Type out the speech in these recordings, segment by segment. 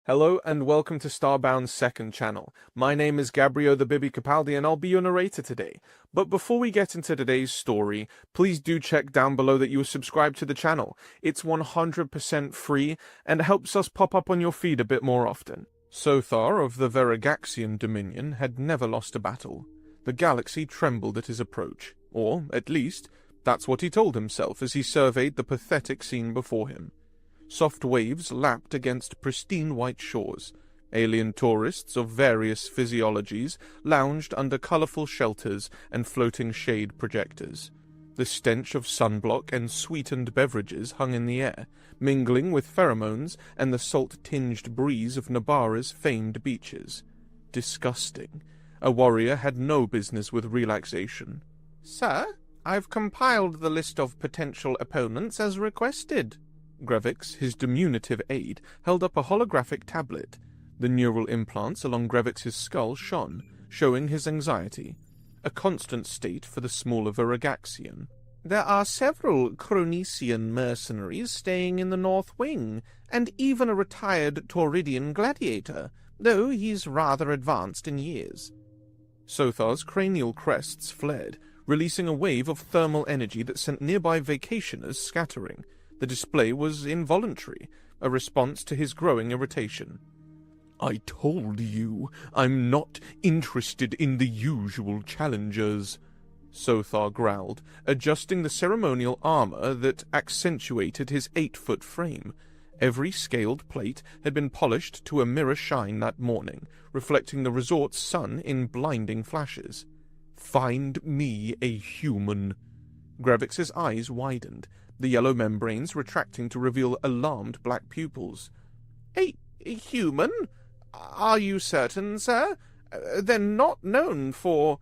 Hello and welcome to Starbound's second channel. My name is Gabriel the Bibi Capaldi and I'll be your narrator today. But before we get into today's story, please do check down below that you are subscribed to the channel. It's 100% free and helps us pop up on your feed a bit more often. Sothar of the Veragaxian Dominion had never lost a battle. The galaxy trembled at his approach, or, at least, that's what he told himself as he surveyed the pathetic scene before him. Soft waves lapped against pristine white shores. Alien tourists of various physiologies lounged under colorful shelters and floating shade projectors. The stench of sunblock and sweetened beverages hung in the air, mingling with pheromones and the salt-tinged breeze of Nabara's famed beaches. Disgusting. A warrior had no business with relaxation. "Sir, I've compiled the list of potential opponents as requested." Grevix, his diminutive aide, held up a holographic tablet. The neural implants along Grevix's skull shone, showing his anxiety, a constant state for the smaller Veragaxian. "There are several Chronesian mercenaries staying in the North Wing, and even a retired Tauridian gladiator, though he's rather advanced in years." Sothar's cranial crests flared, releasing a wave of thermal energy that sent nearby vacationers scattering. The display was involuntary, a response to his growing irritation. "I told you, I'm not interested in the usual challengers," Sothar growled, adjusting the ceremonial armor that accentuated his 8-foot frame. Every scaled plate had been polished to a mirror shine that morning, reflecting the resort's sun in blinding flashes. "Find me a human." Grevix's eyes widened, the yellow membranes retracting to reveal alarmed black pupils. A human? Are you certain, sir? They're not known for..."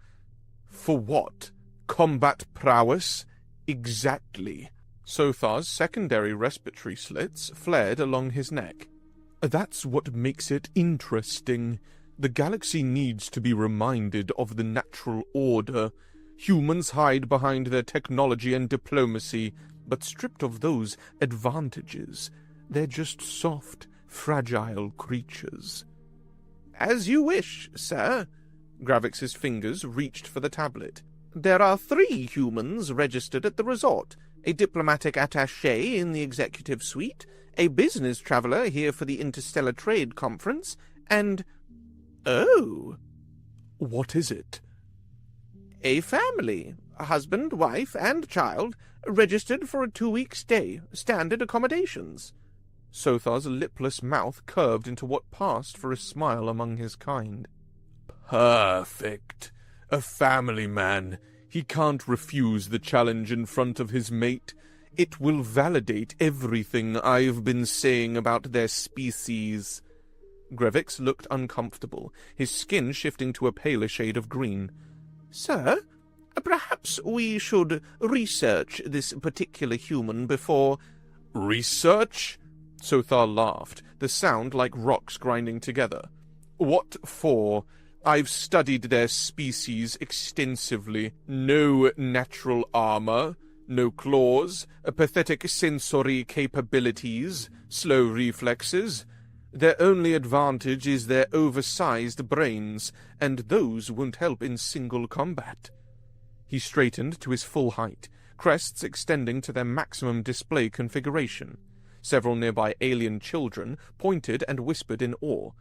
"For what? Combat prowess? Exactly." Sothar's secondary respiratory slits flared along his neck. "That's what makes it interesting. The galaxy needs to be reminded of the natural order. Humans hide behind their technology and diplomacy, but stripped of those advantages, they're just soft, fragile creatures." "As you wish, sir." Gravix's fingers reached for the tablet. "There are 3 humans registered at the resort, a diplomatic attaché in the executive suite, a business traveler here for the Interstellar Trade Conference, and... Oh! What is it?" "A family. Husband, wife, and child, registered for a 2-week stay, standard accommodations." Sothar's lipless mouth curved into what passed for a smile among his kind. "Perfect. A family man. He can't refuse the challenge in front of his mate. It will validate everything I've been saying about their species." Grevix looked uncomfortable, his skin shifting to a paler shade of green. "Sir? Perhaps we should research this particular human before—" "Research?" Sothar laughed, the sound like rocks grinding together. "What for? I've studied their species extensively. No natural armor, no claws, pathetic sensory capabilities, slow reflexes. Their only advantage is their oversized brains, and those won't help in single combat." He straightened to his full height, crests extending to their maximum display configuration. Several nearby alien children pointed and whispered in awe.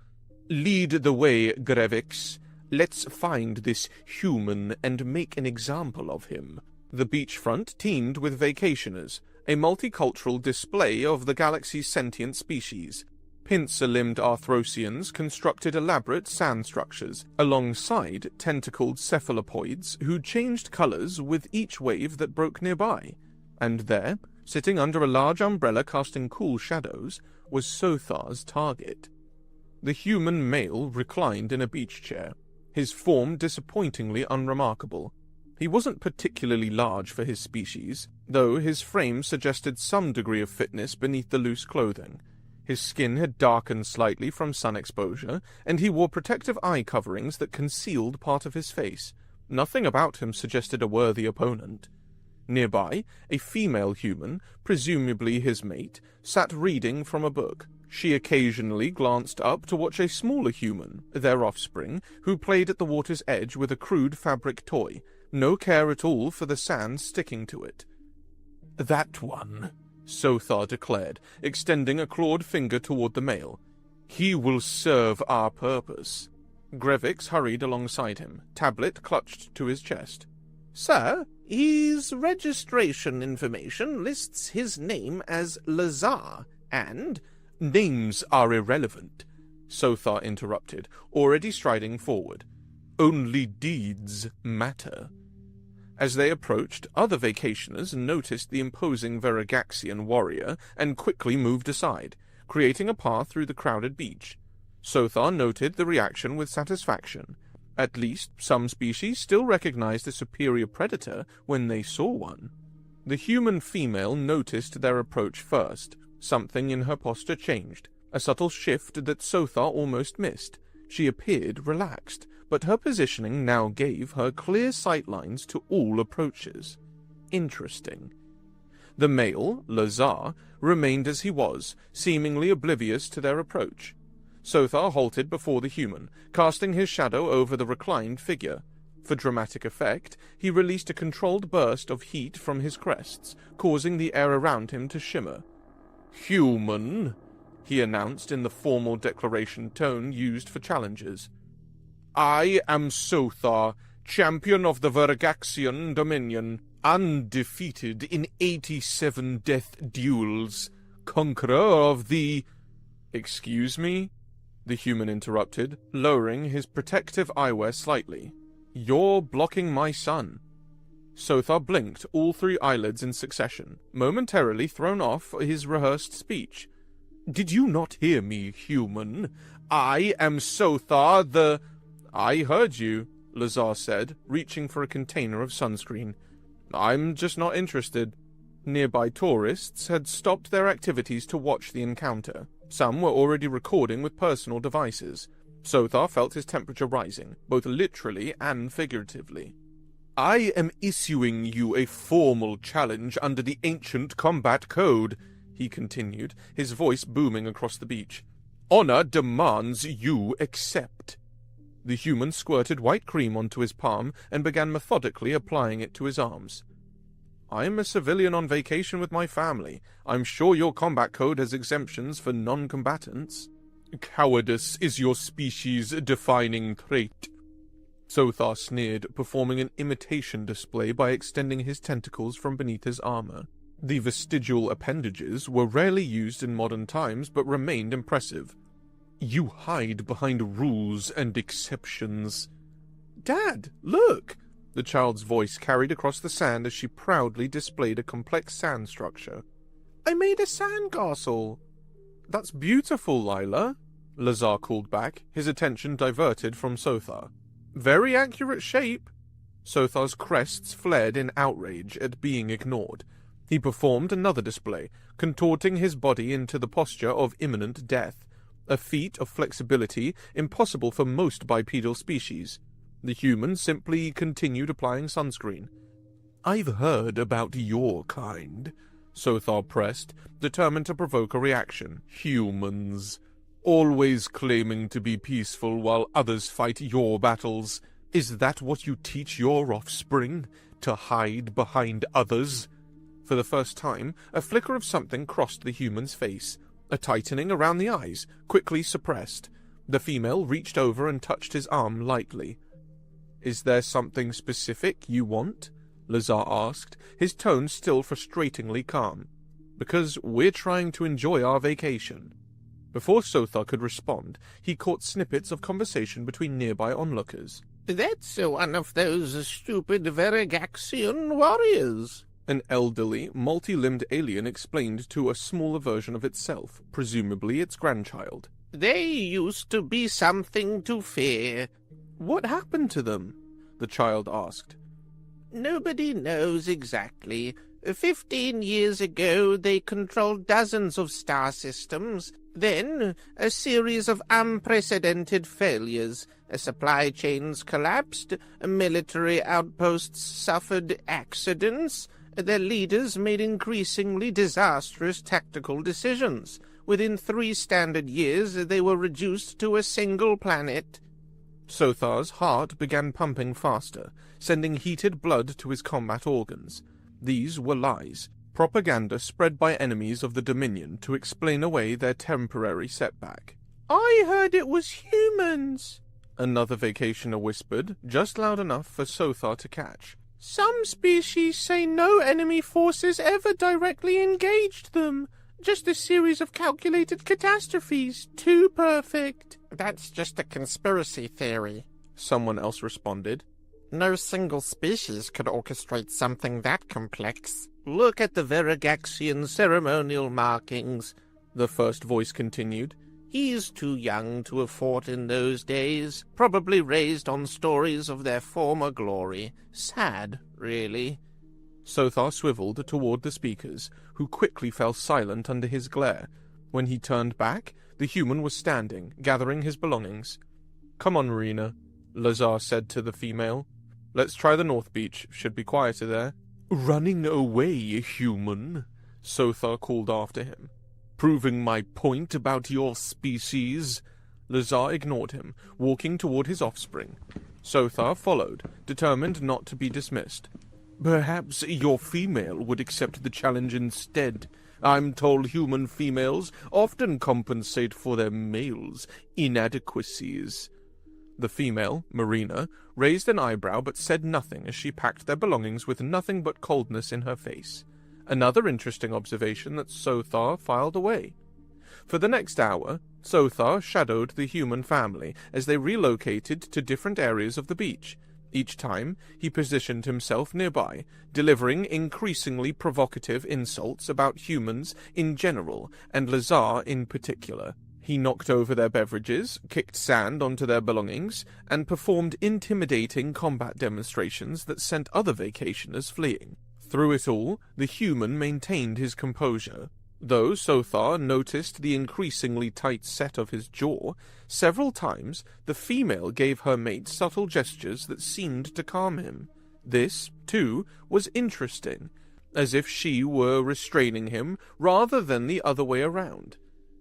"Lead the way, Grevix. Let's find this human and make an example of him." The beachfront teemed with vacationers, a multicultural display of the galaxy's sentient species. Pincer-limbed Arthrosians constructed elaborate sand structures, alongside tentacled cephalopods who changed colors with each wave that broke nearby. And there, sitting under a large umbrella casting cool shadows, was Sothar's target. The human male reclined in a beach chair, his form disappointingly unremarkable. He wasn't particularly large for his species, though his frame suggested some degree of fitness beneath the loose clothing. His skin had darkened slightly from sun exposure, and he wore protective eye coverings that concealed part of his face. Nothing about him suggested a worthy opponent. Nearby, a female human, presumably his mate, sat reading from a book. She occasionally glanced up to watch a smaller human, their offspring, who played at the water's edge with a crude fabric toy, no care at all for the sand sticking to it. "That one," Sothar declared, extending a clawed finger toward the male. "He will serve our purpose." Grevix hurried alongside him, tablet clutched to his chest. "Sir, his registration information lists his name as Lazar, and—" "Names are irrelevant," Sothar interrupted, already striding forward. "Only deeds matter." As they approached, other vacationers noticed the imposing Veragaxian warrior and quickly moved aside, creating a path through the crowded beach. Sothar noted the reaction with satisfaction. At least some species still recognized a superior predator when they saw one. The human female noticed their approach first. Something in her posture changed, a subtle shift that Sothar almost missed. She appeared relaxed, but her positioning now gave her clear sightlines to all approaches. Interesting. The male, Lazar, remained as he was, seemingly oblivious to their approach. Sothar halted before the human, casting his shadow over the reclined figure. For dramatic effect, he released a controlled burst of heat from his crests, causing the air around him to shimmer. "Human," he announced in the formal declaration tone used for challengers. "I am Sothar, champion of the Veragaxian Dominion, undefeated in 87 death duels, conqueror of the—" "Excuse me?" the human interrupted, lowering his protective eyewear slightly. "You're blocking my sun." Sothar blinked all three eyelids in succession, momentarily thrown off his rehearsed speech. "Did you not hear me, human? I am Sothar the—" "I heard you," Lazar said, reaching for a container of sunscreen. "I'm just not interested." Nearby tourists had stopped their activities to watch the encounter. Some were already recording with personal devices. Sothar felt his temperature rising, both literally and figuratively. "I am issuing you a formal challenge under the ancient combat code," he continued, his voice booming across the beach. "Honor demands you accept." The human squirted white cream onto his palm and began methodically applying it to his arms. "I'm a civilian on vacation with my family. I'm sure your combat code has exemptions for non-combatants." "Cowardice is your species-defining trait," Sothar sneered, performing an imitation display by extending his tentacles from beneath his armor. The vestigial appendages were rarely used in modern times, but remained impressive. "You hide behind rules and exceptions." "Dad, look!" The child's voice carried across the sand as she proudly displayed a complex sand structure. "I made a sandcastle." "That's beautiful, Lila," Lazar called back, his attention diverted from Sothar. "Very accurate shape." Sothar's crests flared in outrage at being ignored. He performed another display, contorting his body into the posture of imminent death, a feat of flexibility impossible for most bipedal species. The human simply continued applying sunscreen. "I've heard about your kind," Sothar pressed, determined to provoke a reaction. "Humans. Always claiming to be peaceful while others fight your battles. Is that what you teach your offspring? To hide behind others?" For the first time, a flicker of something crossed the human's face, a tightening around the eyes, quickly suppressed. The female reached over and touched his arm lightly. "Is there something specific you want?" Lazar asked, his tone still frustratingly calm. "Because we're trying to enjoy our vacation." Before Sothar could respond, he caught snippets of conversation between nearby onlookers. "That's one of those stupid Veragaxian warriors," an elderly, multi-limbed alien explained to a smaller version of itself, presumably its grandchild. "They used to be something to fear." "What happened to them?" the child asked. "Nobody knows exactly. 15 years ago they controlled dozens of star systems. Then a series of unprecedented failures. Supply chains collapsed, military outposts suffered accidents, their leaders made increasingly disastrous tactical decisions. Within 3 standard years, they were reduced to a single planet. Sothar's heart began pumping faster, sending heated blood to his combat organs. These were lies, propaganda spread by enemies of the Dominion to explain away their temporary setback. I heard it was humans, another vacationer whispered, just loud enough for Sothar to catch. Some species say no enemy forces ever directly engaged them. Just a series of calculated catastrophes, too perfect. That's just a conspiracy theory, someone else responded. No single species could orchestrate something that complex. Look at the Veragaxian ceremonial markings, the first voice continued. He's too young to have fought in those days, probably raised on stories of their former glory. Sad, really. Sothar swiveled toward the speakers, who quickly fell silent under his glare. When he turned back, the human was standing, gathering his belongings. "Come on, Marina," Lazar said to the female. "Let's try the North Beach. Should be quieter there." "Running away, human," Sothar called after him. "Proving my point about your species." Lazar ignored him, walking toward his offspring. Sothar followed, determined not to be dismissed. "Perhaps your female would accept the challenge instead. I'm told human females often compensate for their males' inadequacies." The female, Marina, raised an eyebrow but said nothing as she packed their belongings with nothing but coldness in her face. Another interesting observation that Sothar filed away. For the next hour, Sothar shadowed the human family as they relocated to different areas of the beach. Each time, he positioned himself nearby, delivering increasingly provocative insults about humans in general, and Lazar in particular. He knocked over their beverages, kicked sand onto their belongings, and performed intimidating combat demonstrations that sent other vacationers fleeing. Through it all, the human maintained his composure. Though Sothar noticed the increasingly tight set of his jaw, several times the female gave her mate subtle gestures that seemed to calm him. This, too, was interesting, as if she were restraining him rather than the other way around.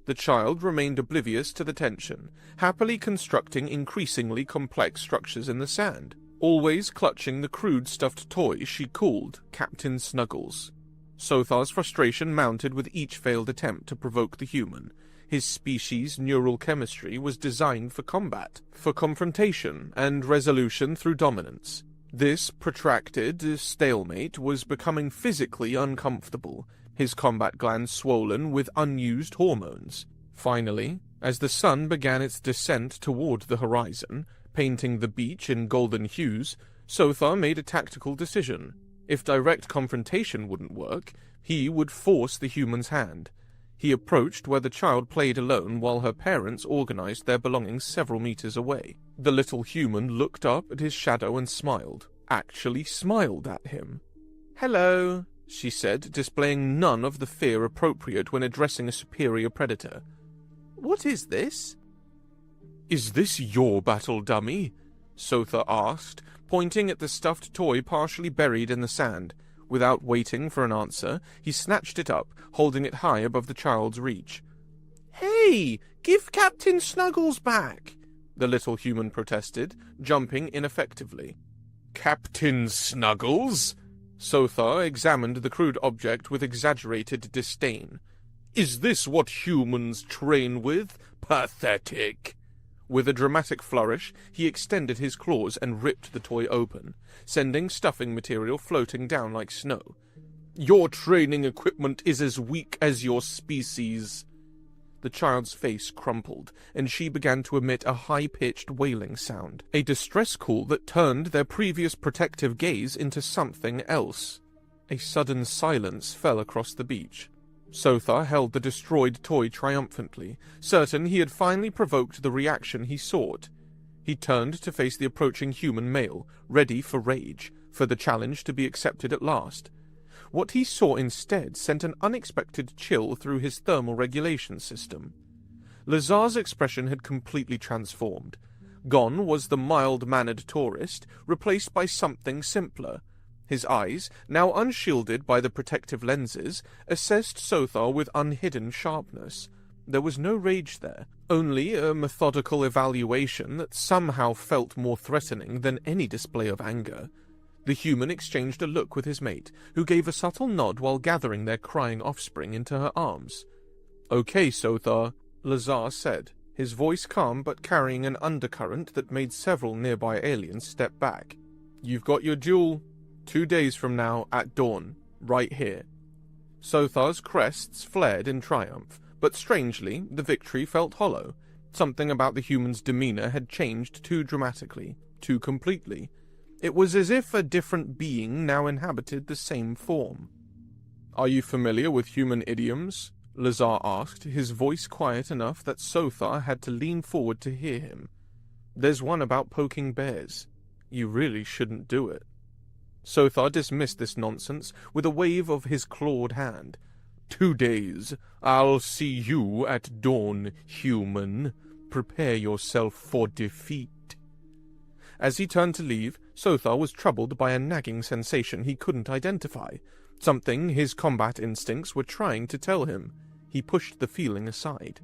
The child remained oblivious to the tension, happily constructing increasingly complex structures in the sand, always clutching the crude stuffed toy she called Captain Snuggles. Sothar's frustration mounted with each failed attempt to provoke the human. His species' neural chemistry was designed for combat, for confrontation and resolution through dominance. This protracted stalemate was becoming physically uncomfortable, his combat glands swollen with unused hormones. Finally, as the sun began its descent toward the horizon, painting the beach in golden hues, Sothar made a tactical decision. If direct confrontation wouldn't work, he would force the human's hand. He approached where the child played alone while her parents organized their belongings several meters away. The little human looked up at his shadow and smiled. Actually smiled at him. "Hello," she said, displaying none of the fear appropriate when addressing a superior predator. "What is this?" "Is this your battle dummy?" Sothar asked, pointing at the stuffed toy partially buried in the sand. Without waiting for an answer, he snatched it up, holding it high above the child's reach. "Hey, give Captain Snuggles back!" the little human protested, jumping ineffectively. "Captain Snuggles?" Sothar examined the crude object with exaggerated disdain. "Is this what humans train with? Pathetic!" With a dramatic flourish, he extended his claws and ripped the toy open, sending stuffing material floating down like snow. "Your training equipment is as weak as your species." The child's face crumpled, and she began to emit a high-pitched wailing sound, a distress call that turned their previous protective gaze into something else. A sudden silence fell across the beach. Sothar held the destroyed toy triumphantly, certain he had finally provoked the reaction he sought. He turned to face the approaching human male, ready for rage, for the challenge to be accepted at last. What he saw instead sent an unexpected chill through his thermal regulation system. Lazar's expression had completely transformed. Gone was the mild-mannered tourist, replaced by something simpler. His eyes, now unshielded by the protective lenses, assessed Sothar with unhidden sharpness. There was no rage there, only a methodical evaluation that somehow felt more threatening than any display of anger. The human exchanged a look with his mate, who gave a subtle nod while gathering their crying offspring into her arms. "Okay, Sothar," Lazar said, his voice calm but carrying an undercurrent that made several nearby aliens step back. "You've got your duel 2 days from now at dawn, right here." Sothar's crests flared in triumph, but strangely, the victory felt hollow. Something about the human's demeanor had changed too dramatically, too completely. It was as if a different being now inhabited the same form. "Are you familiar with human idioms?" Lazar asked, his voice quiet enough that Sothar had to lean forward to hear him. "There's one about poking bears. You really shouldn't do it." Sothar dismissed this nonsense with a wave of his clawed hand. 2 days. I'll see you at dawn, human. Prepare yourself for defeat." As he turned to leave, Sothar was troubled by a nagging sensation he couldn't identify, something his combat instincts were trying to tell him. He pushed the feeling aside.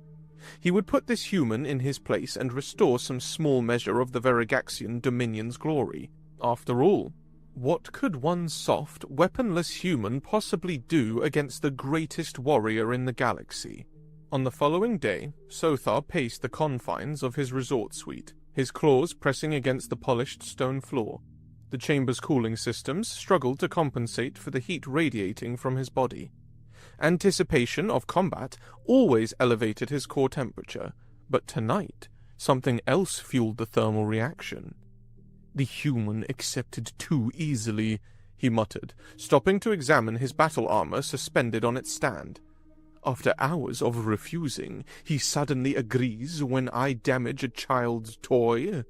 He would put this human in his place and restore some small measure of the Verigaxian Dominion's glory. After all, what could one soft, weaponless human possibly do against the greatest warrior in the galaxy? On the following day, Sothar paced the confines of his resort suite, his claws pressing against the polished stone floor. The chamber's cooling systems struggled to compensate for the heat radiating from his body. Anticipation of combat always elevated his core temperature, but tonight, something else fueled the thermal reaction. "The human accepted too easily," he muttered, stopping to examine his battle armor suspended on its stand. "After hours of refusing, he suddenly agrees when I damage a child's toy."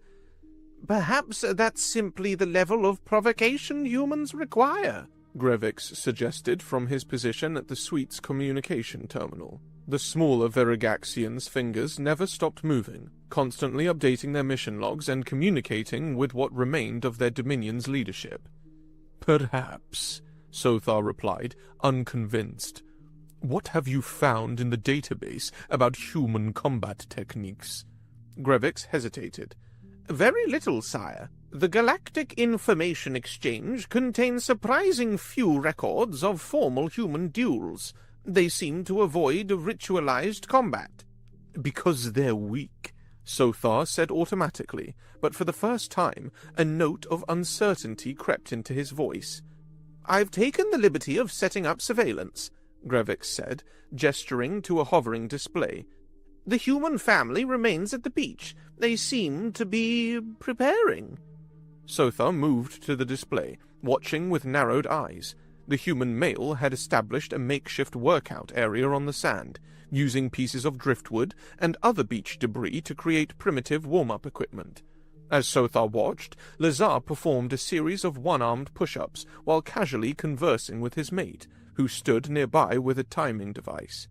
"Perhaps that's simply the level of provocation humans require," Grevix suggested from his position at the suite's communication terminal. The smaller Verigaxian's fingers never stopped moving, constantly updating their mission logs and communicating with what remained of their Dominion's leadership. "Perhaps," Sothar replied, unconvinced. "What have you found in the database about human combat techniques?" Grevix hesitated. "Very little, sire. The Galactic Information Exchange contains surprising few records of formal human duels. They seem to avoid ritualized combat." "Because they're weak," Sothar said automatically, but for the first time a note of uncertainty crept into his voice. "I've taken the liberty of setting up surveillance," Grevix said, gesturing to a hovering display. "The human family remains at the beach. They seem to be preparing." Sothar moved to the display, watching with narrowed eyes. The human male had established a makeshift workout area on the sand, using pieces of driftwood and other beach debris to create primitive warm-up equipment. As Sothar watched, Lazar performed a series of one-armed push-ups while casually conversing with his mate, who stood nearby with a timing device.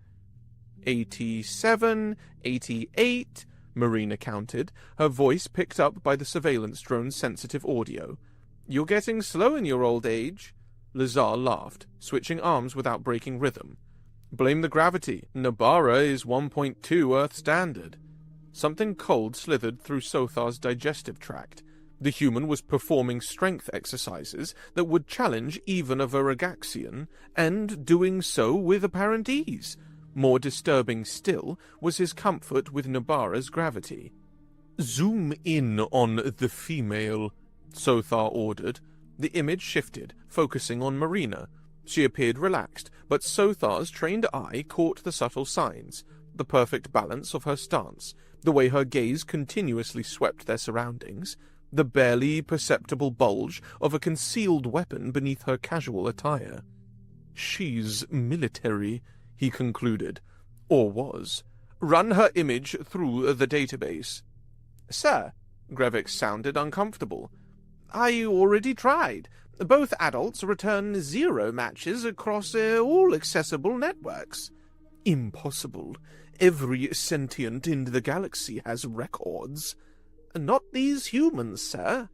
87, 88, Marina counted, her voice picked up by the surveillance drone's sensitive audio. "You're getting slow in your old age." Lazar laughed, switching arms without breaking rhythm. "Blame the gravity. Nabara is 1.2 Earth standard." Something cold slithered through Sothar's digestive tract. The human was performing strength exercises that would challenge even a Verigaxian, and doing so with apparent ease. More disturbing still was his comfort with Nabara's gravity. "Zoom in on the female," Sothar ordered. The image shifted, focusing on Marina. She appeared relaxed, but Sothar's trained eye caught the subtle signs, the perfect balance of her stance, the way her gaze continuously swept their surroundings, the barely perceptible bulge of a concealed weapon beneath her casual attire. "She's military," he concluded. Or was. "Run her image through the database." "Sir," Grevix sounded uncomfortable. "I already tried. Both adults return 0 matches across all accessible networks." "Impossible. Every sentient in the galaxy has records." "Not these humans, sir."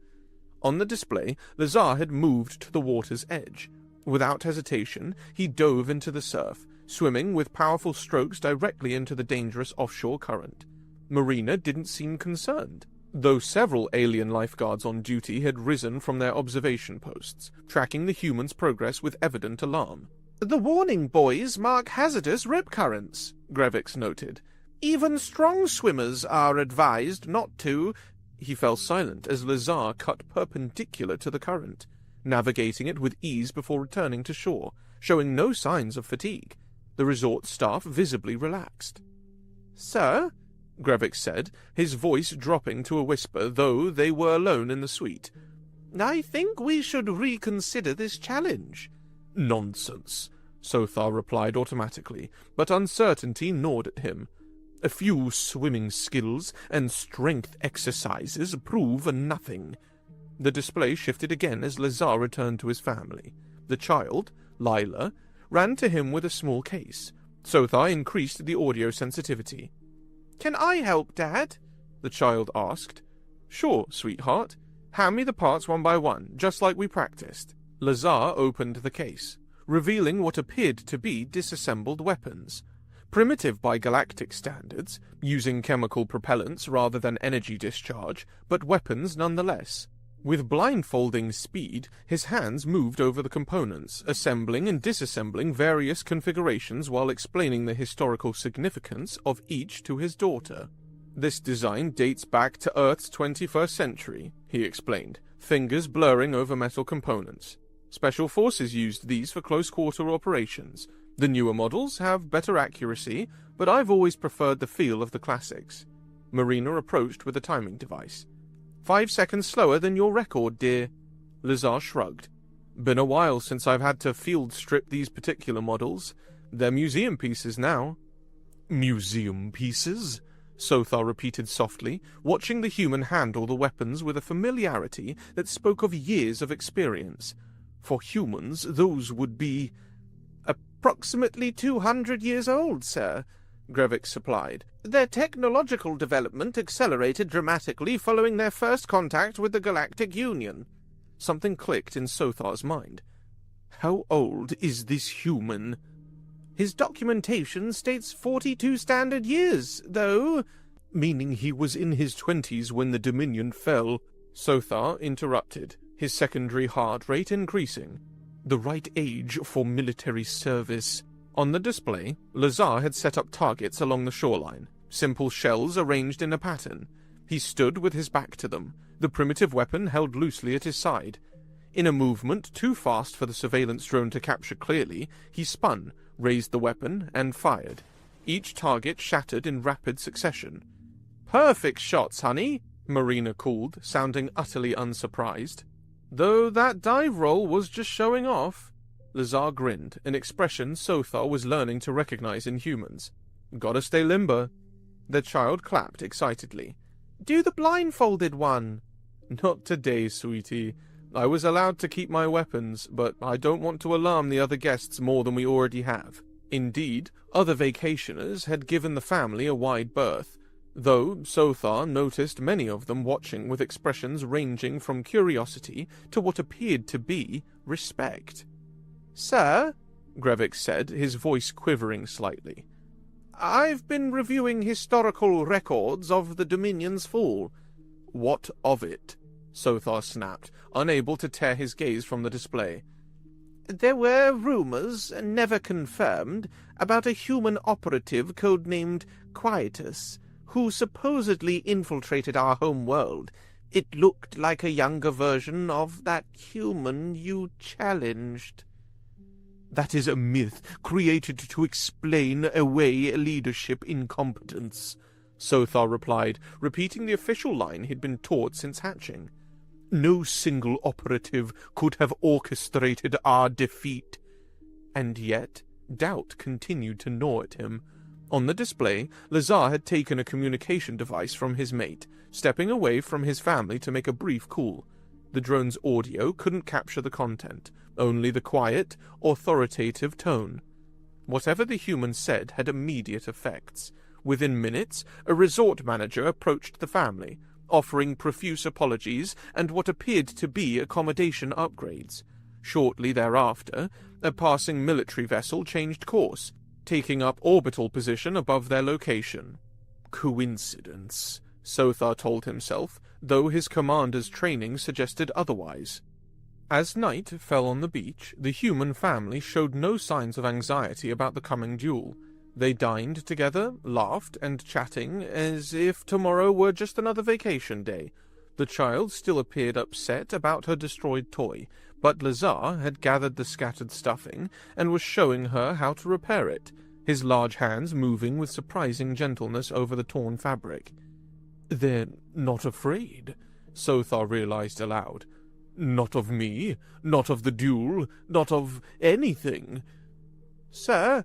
On the display, Lazar had moved to the water's edge. Without hesitation, he dove into the surf, swimming with powerful strokes directly into the dangerous offshore current. Marina didn't seem concerned, though several alien lifeguards on duty had risen from their observation posts, tracking the humans' progress with evident alarm. "The warning buoys mark hazardous rip currents," Grevix noted. "Even strong swimmers are advised not to—" He fell silent as Lazar cut perpendicular to the current, navigating it with ease before returning to shore, showing no signs of fatigue. The resort staff visibly relaxed. "Sir?" Grevix said, his voice dropping to a whisper, though they were alone in the suite. "I think we should reconsider this challenge." "Nonsense," Sothar replied automatically, but uncertainty gnawed at him. "A few swimming skills and strength exercises prove nothing." The display shifted again as Lazar returned to his family. The child, Lila, ran to him with a small case. Sothar increased the audio sensitivity. "Can I help, Dad?" the child asked. "Sure, sweetheart. Hand me the parts one by one, just like we practiced." Lazar opened the case, revealing what appeared to be disassembled weapons. Primitive by galactic standards, using chemical propellants rather than energy discharge, but weapons nonetheless. With blindfolding speed, his hands moved over the components, assembling and disassembling various configurations while explaining the historical significance of each to his daughter. "This design dates back to Earth's 21st century, he explained, fingers blurring over metal components. Special forces used these for close-quarter operations. The newer models have better accuracy, but I've always preferred the feel of the classics." Marina approached with a timing device. 5 seconds slower than your record, dear." Lazar shrugged. "Been a while since I've had to field strip these particular models. They're museum pieces now." "Museum pieces?" Sothar repeated softly, watching the human handle the weapons with a familiarity that spoke of years of experience. "For humans, those would be—" "Approximately 200 years old, sir," Grevix supplied. "Their technological development accelerated dramatically following their first contact with the Galactic Union." Something clicked in Sothar's mind. "How old is this human?" "His documentation states 42 standard years, though—" "Meaning he was in his 20s when the Dominion fell," Sothar interrupted, his secondary heart rate increasing. "The right age for military service." On the display, Lazar had set up targets along the shoreline, simple shells arranged in a pattern. He stood with his back to them, the primitive weapon held loosely at his side. In a movement too fast for the surveillance drone to capture clearly, he spun, raised the weapon, and fired. Each target shattered in rapid succession. "Perfect shots, honey," Marina called, sounding utterly unsurprised. "Though that dive roll was just showing off." Lazar grinned, an expression Sothar was learning to recognize in humans. "Gotta stay limber." The child clapped excitedly. "Do the blindfolded one." "Not today, sweetie. I was allowed to keep my weapons, but I don't want to alarm the other guests more than we already have." Indeed, other vacationers had given the family a wide berth, though Sothar noticed many of them watching with expressions ranging from curiosity to what appeared to be respect. "Sir," Grevix said, his voice quivering slightly, "I've been reviewing historical records of the Dominion's fall." "What of it?" Sothar snapped, unable to tear his gaze from the display. "There were rumors, never confirmed, about a human operative codenamed Quietus, who supposedly infiltrated our home world. It looked like a younger version of that human you challenged." "That is a myth created to explain away leadership incompetence," Sothar replied, repeating the official line he'd been taught since hatching. "No single operative could have orchestrated our defeat." And yet, doubt continued to gnaw at him. On the display, Lazar had taken a communication device from his mate, stepping away from his family to make a brief call. The drone's audio couldn't capture the content, only the quiet, authoritative tone. Whatever the human said had immediate effects. Within minutes, a resort manager approached the family, offering profuse apologies and what appeared to be accommodation upgrades. Shortly thereafter, a passing military vessel changed course, taking up orbital position above their location. Coincidence, Sothar told himself, though his commander's training suggested otherwise. As night fell on the beach, the human family showed no signs of anxiety about the coming duel. They dined together, laughed and chatting, as if tomorrow were just another vacation day. The child still appeared upset about her destroyed toy, but Lazar had gathered the scattered stuffing and was showing her how to repair it, his large hands moving with surprising gentleness over the torn fabric. "They're not afraid," Sothar realized aloud. "Not of me, not of the duel, not of anything." "Sir,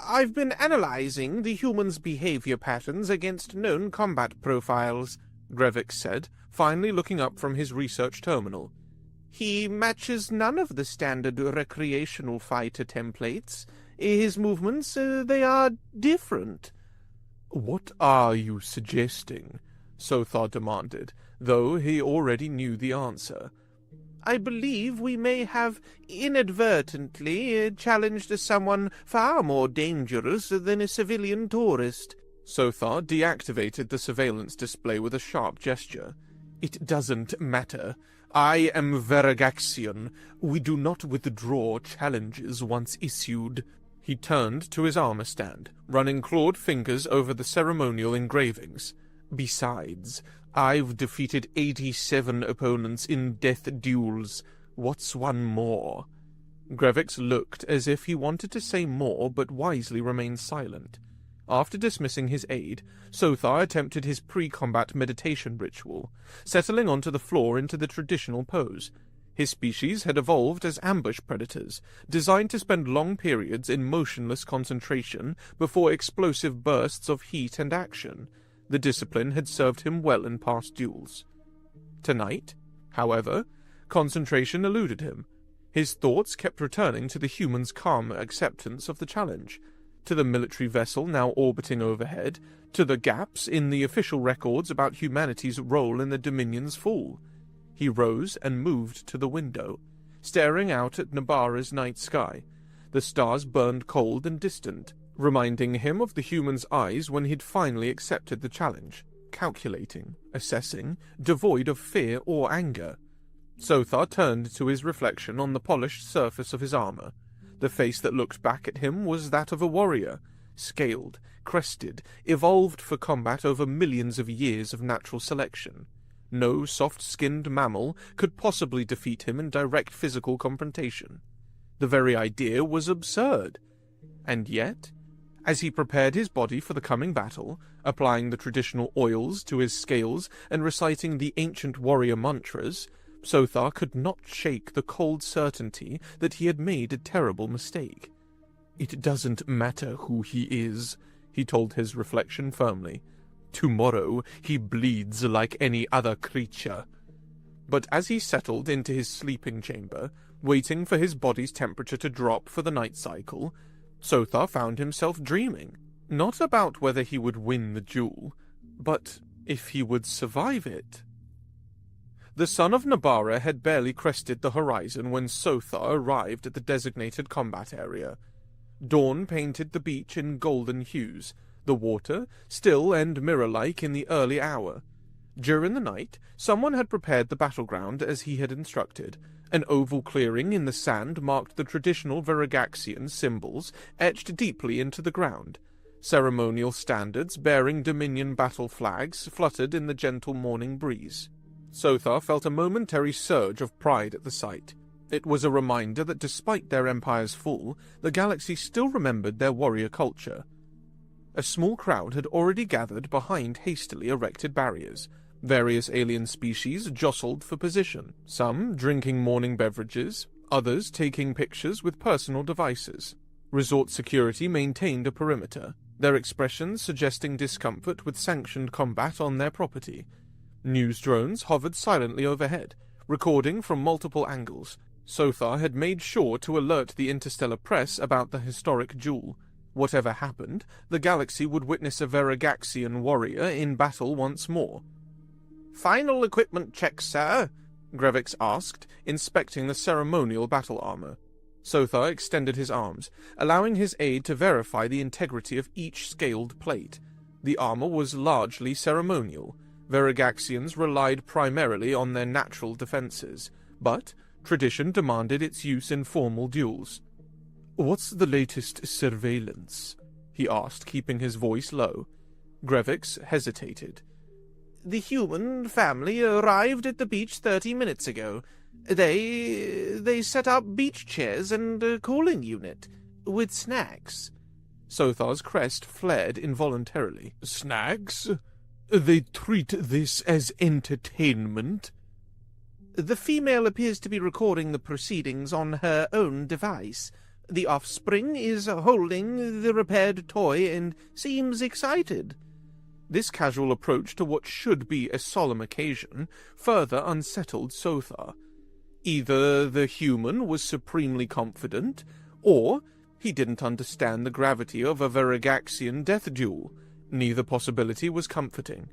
I've been analyzing the human's behavior patterns against known combat profiles," Grevix said, finally looking up from his research terminal. "He matches none of the standard recreational fighter templates. His movements, they are different." "What are you suggesting?" Sothar demanded, though he already knew the answer. "I believe we may have inadvertently challenged someone far more dangerous than a civilian tourist." Sothar deactivated the surveillance display with a sharp gesture. "It doesn't matter. I am Veragaxian. We do not withdraw challenges once issued." He turned to his armor stand, running clawed fingers over the ceremonial engravings. "Besides, I've defeated 87 opponents in death duels. What's one more?" Grevix looked as if he wanted to say more, but wisely remained silent. After dismissing his aide, Sothar attempted his pre-combat meditation ritual, settling onto the floor into the traditional pose. His species had evolved as ambush predators, designed to spend long periods in motionless concentration before explosive bursts of heat and action. The discipline had served him well in past duels. Tonight, however, concentration eluded him. His thoughts kept returning to the human's calm acceptance of the challenge, to the military vessel now orbiting overhead, to the gaps in the official records about humanity's role in the Dominion's fall. He rose and moved to the window, staring out at Nabara's night sky. The stars burned cold and distant, reminding him of the human's eyes when he'd finally accepted the challenge, calculating, assessing, devoid of fear or anger. Sothar turned to his reflection on the polished surface of his armor. The face that looked back at him was that of a warrior, scaled, crested, evolved for combat over millions of years of natural selection. No soft-skinned mammal could possibly defeat him in direct physical confrontation. The very idea was absurd. And yet, as he prepared his body for the coming battle, applying the traditional oils to his scales and reciting the ancient warrior mantras, Sothar could not shake the cold certainty that he had made a terrible mistake. "It doesn't matter who he is," he told his reflection firmly. "Tomorrow he bleeds like any other creature." But as he settled into his sleeping chamber, waiting for his body's temperature to drop for the night cycle, Sothar found himself dreaming, not about whether he would win the duel, but if he would survive it. The sun of Nabara had barely crested the horizon when Sothar arrived at the designated combat area. Dawn painted the beach in golden hues, the water still and mirror-like in the early hour. During the night, someone had prepared the battleground as he had instructed. An oval clearing in the sand marked the traditional Veragaxian symbols etched deeply into the ground. Ceremonial standards bearing Dominion battle flags fluttered in the gentle morning breeze. Sothar felt a momentary surge of pride at the sight. It was a reminder that despite their empire's fall, the galaxy still remembered their warrior culture. A small crowd had already gathered behind hastily erected barriers. Various alien species jostled for position, some drinking morning beverages, others taking pictures with personal devices. Resort security maintained a perimeter, their expressions suggesting discomfort with sanctioned combat on their property. News drones hovered silently overhead, recording from multiple angles. Sothar had made sure to alert the interstellar press about the historic duel. Whatever happened, the galaxy would witness a Veragaxian warrior in battle once more. "Final equipment check, sir," Grevix asked, inspecting the ceremonial battle armor. Sothar extended his arms, allowing his aide to verify the integrity of each scaled plate. The armor was largely ceremonial. Verigaxians relied primarily on their natural defenses, but tradition demanded its use in formal duels. "What's the latest surveillance?" he asked, keeping his voice low. Grevix hesitated. "The human family arrived at the beach 30 minutes ago. They set up beach chairs and a cooling unit, with snacks." Sothar's crest flared involuntarily. "Snacks? They treat this as entertainment?" "The female appears to be recording the proceedings on her own device. The offspring is holding the repaired toy and seems excited." This casual approach to what should be a solemn occasion further unsettled Sothar. Either the human was supremely confident, or he didn't understand the gravity of a Verigaxian death duel. Neither possibility was comforting.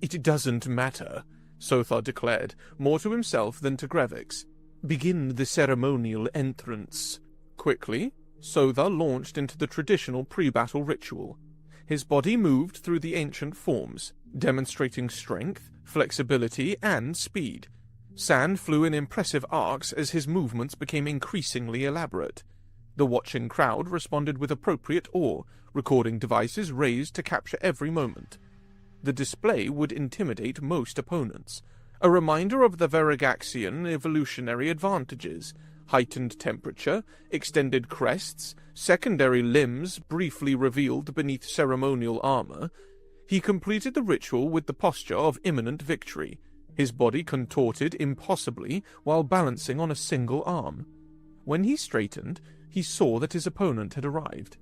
"It doesn't matter," Sothar declared, more to himself than to Grevix. "Begin the ceremonial entrance." Quickly, Sothar launched into the traditional pre-battle ritual. His body moved through the ancient forms, demonstrating strength, flexibility, and speed. Sand flew in impressive arcs as his movements became increasingly elaborate. The watching crowd responded with appropriate awe, recording devices raised to capture every moment. The display would intimidate most opponents, a reminder of the Verigaxian evolutionary advantages: heightened temperature, extended crests, secondary limbs briefly revealed beneath ceremonial armor. He completed the ritual with the posture of imminent victory, his body contorted impossibly while balancing on a single arm. When he straightened, he saw that his opponent had arrived.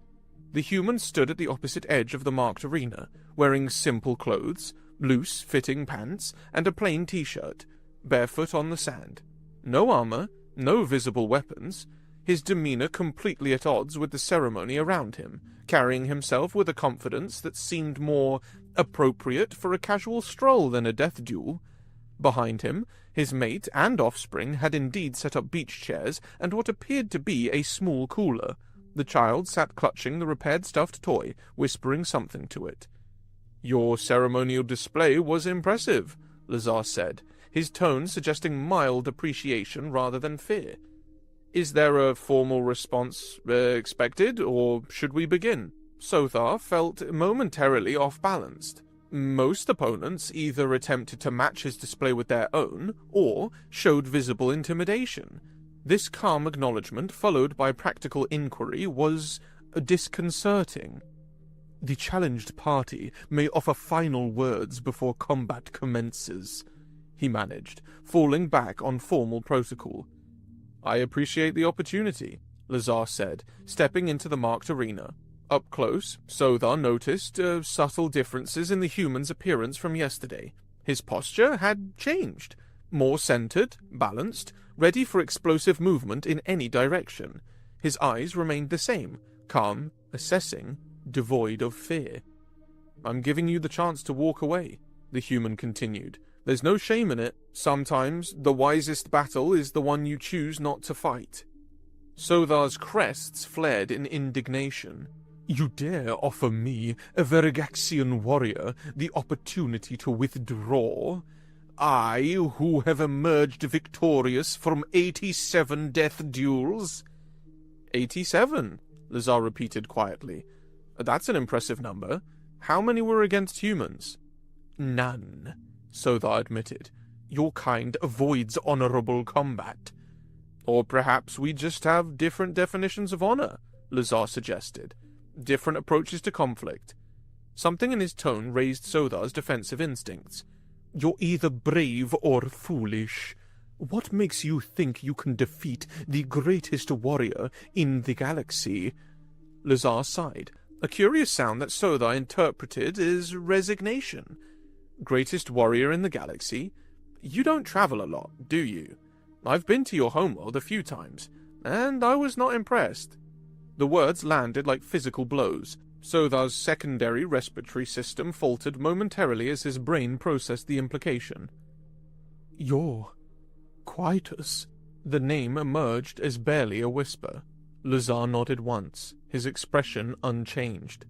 The human stood at the opposite edge of the marked arena, wearing simple clothes, loose-fitting pants, and a plain t-shirt, barefoot on the sand. No armor, no visible weapons, his demeanor completely at odds with the ceremony around him, carrying himself with a confidence that seemed more appropriate for a casual stroll than a death duel. Behind him, his mate and offspring had indeed set up beach chairs and what appeared to be a small cooler. The child sat clutching the repaired stuffed toy, whispering something to it. "Your ceremonial display was impressive," Lazar said, his tone suggesting mild appreciation rather than fear. "Is there a formal response expected, or should we begin?" Sothar felt momentarily off-balanced. Most opponents either attempted to match his display with their own, or showed visible intimidation. This calm acknowledgement, followed by practical inquiry, was disconcerting. "The challenged party may offer final words before combat commences," he managed, falling back on formal protocol. "I appreciate the opportunity," Lazar said, stepping into the marked arena. Up close, Sothar noticed subtle differences in the human's appearance from yesterday. His posture had changed, more centered, balanced, ready for explosive movement in any direction. His eyes remained the same, calm, assessing, devoid of fear. "I'm giving you the chance to walk away," the human continued. "There's no shame in it. Sometimes the wisest battle is the one you choose not to fight." Sothar's crests flared in indignation. "You dare offer me, a Verigaxian warrior, the opportunity to withdraw? I, who have emerged victorious from 87 death duels?" 87, Lazar repeated quietly. "That's an impressive number. How many were against humans?" "None," Sothar admitted. "Your kind avoids honorable combat." "Or perhaps we just have different definitions of honor," Lazar suggested. "Different approaches to conflict." Something in his tone raised Sothar's defensive instincts. "You're either brave or foolish. What makes you think you can defeat the greatest warrior in the galaxy?" Lazar sighed, a curious sound that Sothar interpreted as resignation. "Greatest warrior in the galaxy? You don't travel a lot, do you? I've been to your homeworld a few times, and I was not impressed." The words landed like physical blows. Sothar's secondary respiratory system faltered momentarily as his brain processed the implication. "You're Quietus," The name emerged as barely a whisper. Lazar nodded once, his expression unchanged.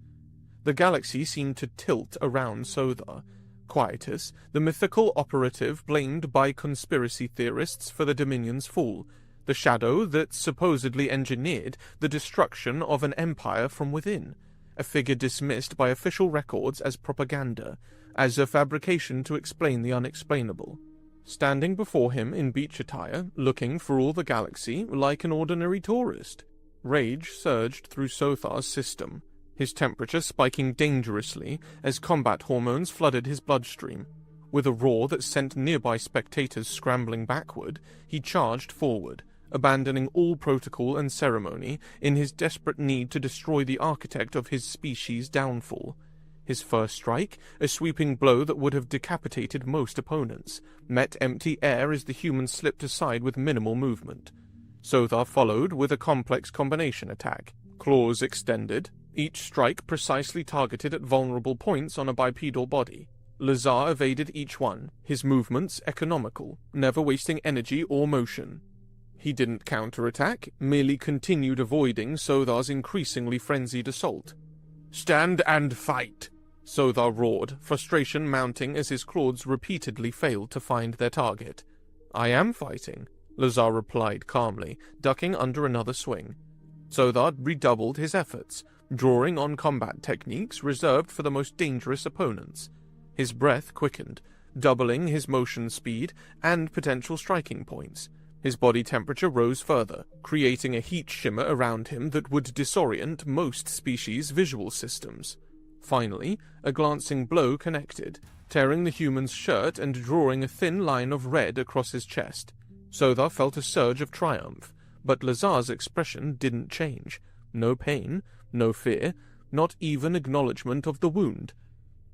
The galaxy seemed to tilt around Sothar. Quietus, the mythical operative blamed by conspiracy theorists for the Dominion's fall, the shadow that supposedly engineered the destruction of an empire from within, a figure dismissed by official records as propaganda, as a fabrication to explain the unexplainable. Standing before him in beach attire, looking for all the galaxy like an ordinary tourist. Rage surged through Sothar's system, his temperature spiking dangerously as combat hormones flooded his bloodstream. With a roar that sent nearby spectators scrambling backward, he charged forward, abandoning all protocol and ceremony in his desperate need to destroy the architect of his species' downfall. His first strike, a sweeping blow that would have decapitated most opponents, met empty air as the human slipped aside with minimal movement. Sothar followed with a complex combination attack. Claws extended, each strike precisely targeted at vulnerable points on a bipedal body. Lazar evaded each one, his movements economical, never wasting energy or motion. He didn't counterattack, merely continued avoiding Sothar's increasingly frenzied assault. "Stand and fight!" Sothar roared, frustration mounting as his claws repeatedly failed to find their target. "I am fighting," Lazar replied calmly, ducking under another swing. Sothar redoubled his efforts, drawing on combat techniques reserved for the most dangerous opponents. His breath quickened, doubling his motion speed and potential striking points. His body temperature rose further, creating a heat shimmer around him that would disorient most species' visual systems. Finally, a glancing blow connected, tearing the human's shirt and drawing a thin line of red across his chest. Sothar felt a surge of triumph, but Lazar's expression didn't change. No pain, no fear, not even acknowledgement of the wound.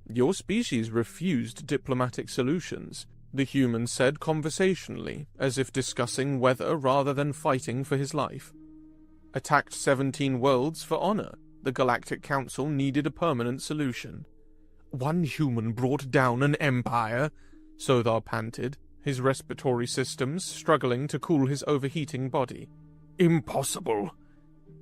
"Your species refused diplomatic solutions," the human said conversationally, as if discussing weather rather than fighting for his life. "Attacked 17 worlds for honor. The Galactic Council needed a permanent solution." "One human brought down an empire," Sothar panted, his respiratory systems struggling to cool his overheating body. "Impossible."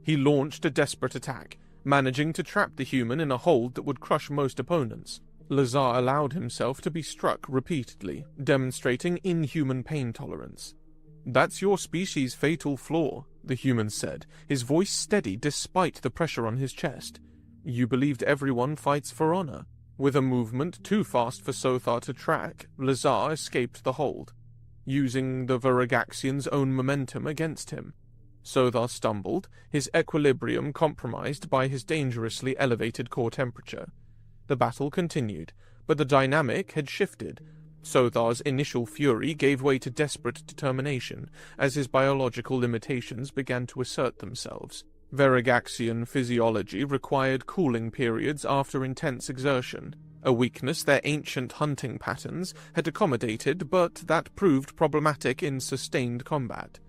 He launched a desperate attack, managing to trap the human in a hold that would crush most opponents. Lazar allowed himself to be struck repeatedly, demonstrating inhuman pain tolerance. "That's your species' fatal flaw," the human said, his voice steady despite the pressure on his chest. "You believed everyone fights for honor." With a movement too fast for Sothar to track, Lazar escaped the hold, using the Varagaxian's own momentum against him. Sothar stumbled, his equilibrium compromised by his dangerously elevated core temperature. The battle continued, but the dynamic had shifted. Sothar's initial fury gave way to desperate determination as his biological limitations began to assert themselves. Varagaxian physiology required cooling periods after intense exertion, a weakness their ancient hunting patterns had accommodated, but that proved problematic in sustained combat.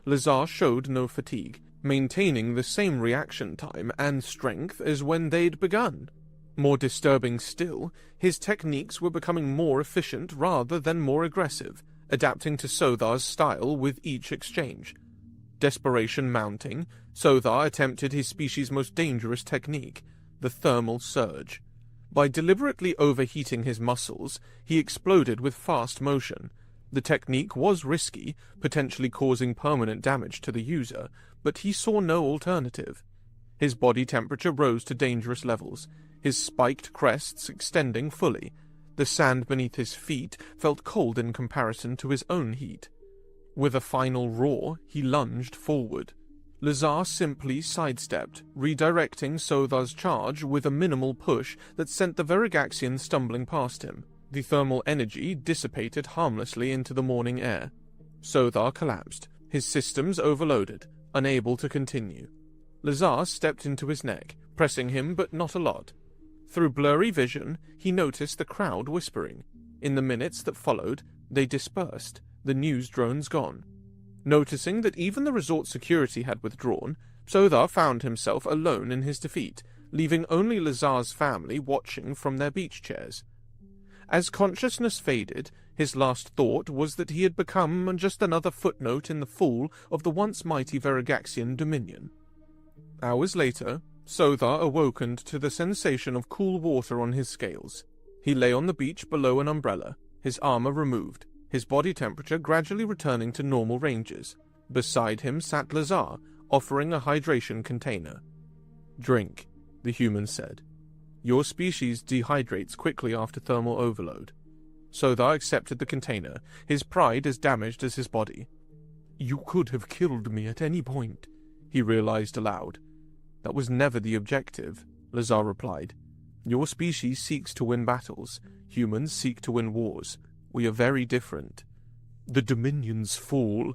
Lazar showed no fatigue, maintaining the same reaction time and strength as when they'd begun. More disturbing still, his techniques were becoming more efficient rather than more aggressive, adapting to Sothar's style with each exchange. Desperation mounting, Sothar attempted his species' most dangerous technique, the thermal surge. By deliberately overheating his muscles, he exploded with fast motion. The technique was risky, potentially causing permanent damage to the user, but he saw no alternative. His body temperature rose to dangerous levels, his spiked crests extending fully. The sand beneath his feet felt cold in comparison to his own heat. With a final roar, he lunged forward. Lazar simply sidestepped, redirecting Sothar's charge with a minimal push that sent the Varagaxian stumbling past him. The thermal energy dissipated harmlessly into the morning air. Sothar collapsed, his systems overloaded, unable to continue. Lazar stepped into his neck, pressing him but not a lot. Through blurry vision, he noticed the crowd whispering. In the minutes that followed, they dispersed, the news drones gone. Noticing that even the resort security had withdrawn, Sothar found himself alone in his defeat, leaving only Lazar's family watching from their beach chairs. As consciousness faded, his last thought was that he had become just another footnote in the fall of the once mighty Verigaxian dominion. Hours later, Sothar awokened to the sensation of cool water on his scales. He lay on the beach below an umbrella, his armor removed, his body temperature gradually returning to normal ranges. Beside him sat Lazar, offering a hydration container. "Drink," the human said. "Your species dehydrates quickly after thermal overload." Sothar accepted the container, his pride as damaged as his body. "You could have killed me at any point," he realized aloud. "That was never the objective," Lazar replied. "Your species seeks to win battles. Humans seek to win wars. We are very different." "The Dominion's fall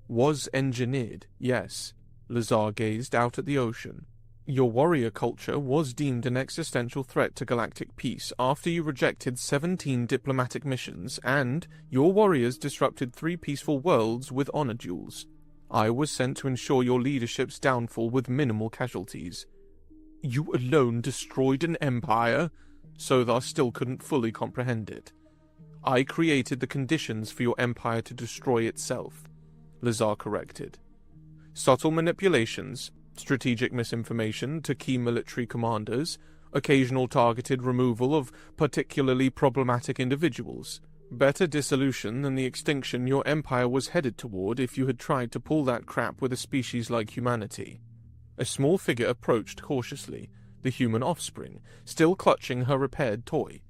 was engineered, yes." Lazar gazed out at the ocean. "Your warrior culture was deemed an existential threat to galactic peace after you rejected 17 diplomatic missions, and your warriors disrupted 3 peaceful worlds with honor duels. I was sent to ensure your leadership's downfall with minimal casualties." "You alone destroyed an empire?" Sothar still couldn't fully comprehend it. "I created the conditions for your empire to destroy itself," Lazar corrected. "Subtle manipulations, strategic misinformation to key military commanders, occasional targeted removal of particularly problematic individuals. Better dissolution than the extinction your empire was headed toward if you had tried to pull that crap with a species like humanity." A small figure approached cautiously, the human offspring, still clutching her repaired toy.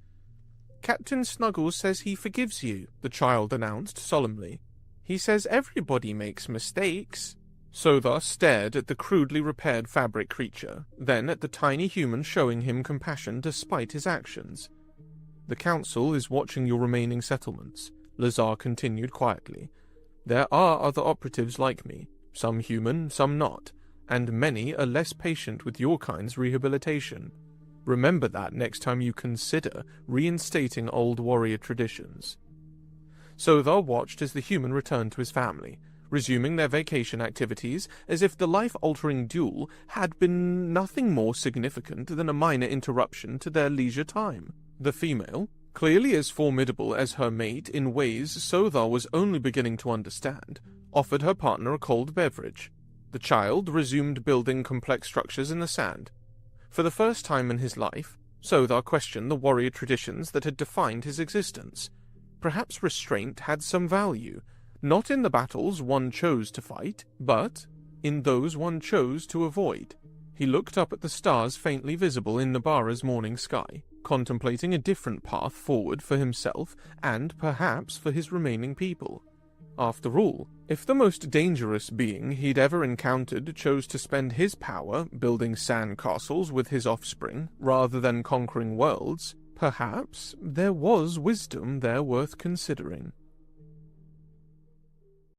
"Captain Snuggles says he forgives you," the child announced solemnly. "He says everybody makes mistakes." Sothar stared at the crudely repaired fabric creature, then at the tiny human showing him compassion despite his actions. "The Council is watching your remaining settlements," Lazar continued quietly. "There are other operatives like me, some human, some not, and many are less patient with your kind's rehabilitation. Remember that next time you consider reinstating old warrior traditions." Sothar watched as the human returned to his family, resuming their vacation activities as if the life-altering duel had been nothing more significant than a minor interruption to their leisure time. The female, clearly as formidable as her mate in ways Sothar was only beginning to understand, offered her partner a cold beverage. The child resumed building complex structures in the sand. For the first time in his life, Sothar questioned the warrior traditions that had defined his existence. Perhaps restraint had some value, not in the battles one chose to fight, but in those one chose to avoid. He looked up at the stars faintly visible in Nabara's morning sky, contemplating a different path forward for himself and perhaps for his remaining people. After all, if the most dangerous being he'd ever encountered chose to spend his power building sand castles with his offspring rather than conquering worlds, perhaps there was wisdom there worth considering.